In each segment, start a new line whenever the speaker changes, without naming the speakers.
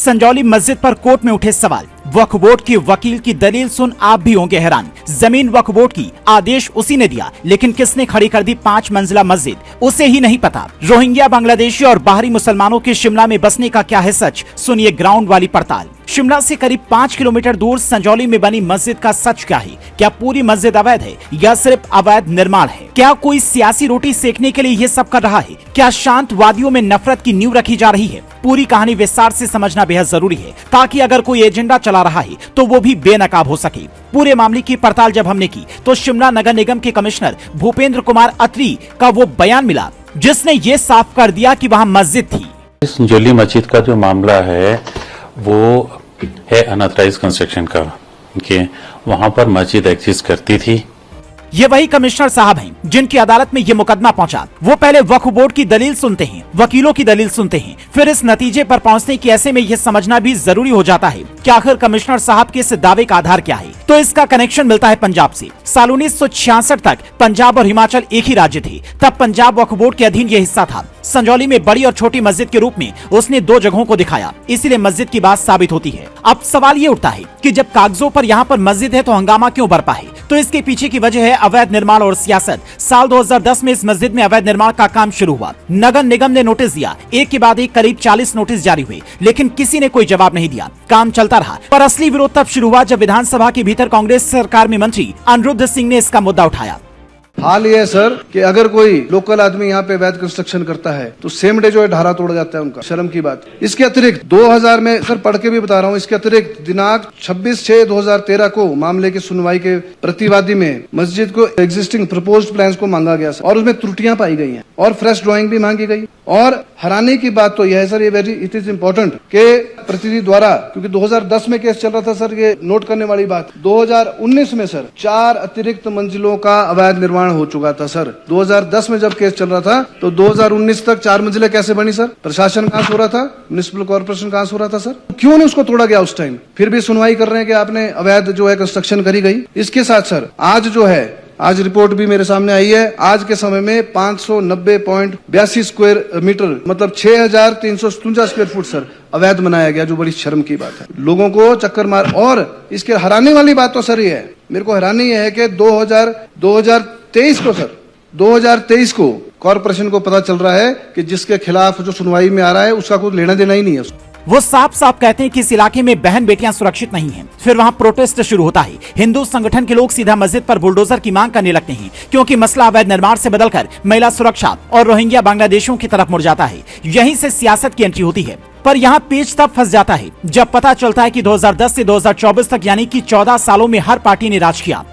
संजौली मस्जिद पर कोर्ट में उठे सवाल। वक्फ बोर्ड के वकील की दलील सुन आप भी होंगे हैरान। जमीन वक्फ बोर्ड की, आदेश उसी ने दिया, लेकिन किसने खड़ी कर दी 5 मंजिला मस्जिद, उसे ही नहीं पता। रोहिंग्या, बांग्लादेशी और बाहरी मुसलमानों के शिमला में बसने का क्या है सच, सुनिए ग्राउंड वाली पड़ताल। शिमला से करीब 5 किलोमीटर दूर संजौली में बनी मस्जिद का सच क्या है? क्या पूरी मस्जिद अवैध है या सिर्फ अवैध निर्माण है? क्या कोई सियासी रोटी सेकने के लिए ये सब कर रहा है? क्या शांत वादियों में नफरत की नींव रखी जा रही है? पूरी कहानी विस्तार से समझना बेहद जरूरी है, ताकि अगर कोई एजेंडा चला रहा है तो वो भी बेनकाब हो सके। पूरे मामले की पड़ताल जब हमने की तो शिमला नगर निगम के कमिश्नर भूपेंद्र कुमार अत्री का वो बयान मिला, जिसने ये साफ कर दिया कि वहाँ मस्जिद थी।
संजौली मस्जिद का जो मामला है वो है अनऑथराइज्ड कंस्ट्रक्शन का, कि वहां पर मस्जिद एग्जिस्ट करती थी।
ये वही कमिश्नर साहब हैं जिनकी अदालत में ये मुकदमा पहुंचा। वो पहले वक्फ बोर्ड की दलील सुनते हैं, वकीलों की दलील सुनते हैं, फिर इस नतीजे पर पहुंचने की ऐसे में ये समझना भी जरूरी हो जाता है कि आखिर कमिश्नर साहब के इस दावे का आधार क्या है। तो इसका कनेक्शन मिलता है पंजाब से। साल 1966 तक पंजाब और हिमाचल एक ही राज्य थे। तब पंजाब वक्फ बोर्ड के अधीन ये हिस्सा था। संजौली में बड़ी और छोटी मस्जिद के रूप में उसने 2 जगहों को दिखाया, इसीलिए मस्जिद की बात साबित होती है। अब सवाल ये उठता है कि जब कागजों पर यहाँ पर मस्जिद है तो हंगामा क्यों बरपा है? तो इसके पीछे की वजह है अवैध निर्माण और सियासत। साल 2010 में इस मस्जिद में अवैध निर्माण का काम शुरू हुआ। नगर निगम ने नोटिस दिया, एक के बाद एक करीब 40 नोटिस जारी हुए, लेकिन किसी ने कोई जवाब नहीं दिया। काम चलता रहा, पर असली विरोध तब शुरू हुआ जब विधानसभा के भीतर कांग्रेस सरकार में मंत्री अनिरुद्ध सिंह ने इसका मुद्दा उठाया।
हाल ये है सर कि अगर कोई लोकल आदमी यहाँ पे अवैध कंस्ट्रक्शन करता है तो सेम डे जो है ढारा तोड़ जाता है उनका। शर्म की बात। इसके अतिरिक्त 2000 में सर पढ़ के भी बता रहा हूँ, इसके अतिरिक्त दिनांक 26/6/2013 को मामले की सुनवाई के प्रतिवादी में मस्जिद को एग्जिस्टिंग प्रपोज्ड प्लान्स को मांगा गया सर, और उसमें त्रुटियां पाई गई हैं और फ्रेश ड्राइंग भी मांगी गई। और हैरानी की बात तो यह है सर, ये वेरी इट इज इम्पोर्टेंट के प्रतिनिधि द्वारा, क्योंकि 2010 में केस चल रहा था सर, ये नोट करने वाली बात, 2019 में सर 4 अतिरिक्त मंजिलों का अवैध निर्माण हो चुका था सर। 2010 में जब केस चल रहा था तो 2019 तक 4 मंजिलें कैसे बनी सर? प्रशासन कहां सो रहा था? म्युनिसिपल कॉर्पोरेशन कहां सो रहा था सर? क्यों नहीं उसको तोड़ा गया उस टाइम? फिर भी सुनवाई कर रहे हैं कि आपने अवैध जो है कंस्ट्रक्शन करी गई। इसके साथ सर आज जो है, आज रिपोर्ट भी मेरे सामने आई है, आज के समय में 590.82 स्क्वायर मीटर मतलब 6357 स्क्वायर फुट सर अवैध बनाया गया, जो बड़ी शर्म की बात है। लोगों को चक्कर मार। और इसके हैरानी वाली बात तो सर ये है, मेरे को हैरानी ये है कि 2023 को कॉर्पोरेशन को पता चल रहा है कि जिसके खिलाफ जो सुनवाई में आ रहा है उसका कुछ लेना देना ही नहीं है।
वो साफ साफ कहते हैं कि इस इलाके में बहन बेटियां सुरक्षित नहीं हैं। फिर वहां प्रोटेस्ट शुरू होता है। हिंदू संगठन के लोग सीधा मस्जिद पर बुलडोजर की मांग करने लगते हैं, क्योंकि मसला अवैध निर्माण से बदलकर महिला सुरक्षा और रोहिंग्या बांग्लादेशियों की तरफ मुड़ जाता है। यहीं से सियासत की एंट्री होती है। पर यहाँ पेच तब फंस जाता है जब पता चलता है कि 2010 से 2024 तक यानी कि 14 सालों में हर पार्टी ने राज किया।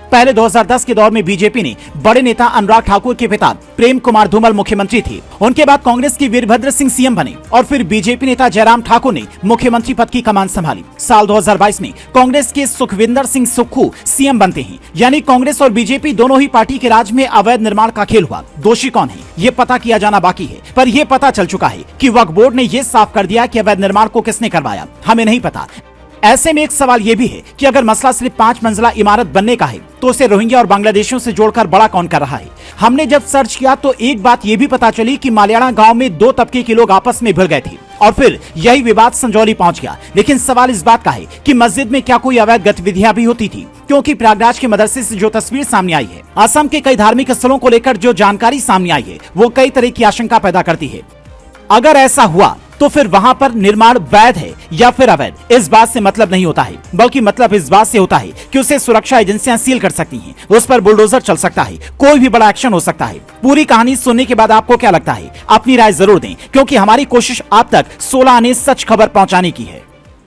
पहले 2010 के दौर में बीजेपी ने बड़े नेता अनुराग ठाकुर के पिता प्रेम कुमार धूमल मुख्यमंत्री थे। उनके बाद कांग्रेस की वीरभद्र सिंह सीएम बने और फिर बीजेपी नेता जयराम ठाकुर ने मुख्यमंत्री पद की कमान संभाली। साल 2022 में कांग्रेस के सुखविंदर सिंह सुक्खू सीएम बनते हैं। यानी कांग्रेस और बीजेपी दोनों ही पार्टी के राज में अवैध निर्माण का खेल हुआ। दोषी कौन है ये पता किया जाना बाकी है, पर यह पता चल चुका है कि वक्फ बोर्ड ने यह साफ कर दिया कि अवैध निर्माण को किसने करवाया हमें नहीं पता। ऐसे में एक सवाल यह भी है कि अगर मसला सिर्फ 5 मंजिला इमारत बनने का है तो उसे रोहिंग्या और बांग्लादेशियों से जोड़कर बड़ा कौन कर रहा है? हमने जब सर्च किया तो एक बात यह भी पता चली कि मालियाड़ा गांव में 2 तबके के लोग आपस में भिड़ गए थे और फिर यही विवाद संजौली पहुंच गया। लेकिन सवाल इस बात का है कि मस्जिद में क्या कोई अवैध गतिविधियां भी होती थी? क्योंकि प्रयागराज के मदरसे से जो तस्वीर सामने आई है, असम के कई धार्मिक स्थलों को लेकर जो जानकारी सामने आई है, वो कई तरह की आशंका पैदा करती है। अगर ऐसा हुआ तो फिर वहां पर निर्माण वैध है या फिर अवैध, इस बात से मतलब नहीं होता है, बल्कि मतलब इस बात से होता है कि उसे सुरक्षा एजेंसियां सील कर सकती हैं, उस पर बुलडोजर चल सकता है, कोई भी बड़ा एक्शन हो सकता है। पूरी कहानी सुनने के बाद आपको क्या लगता है? अपनी राय जरूर दें, क्योंकि हमारी कोशिश आप तक 16 आने सच खबर पहुंचाने की है।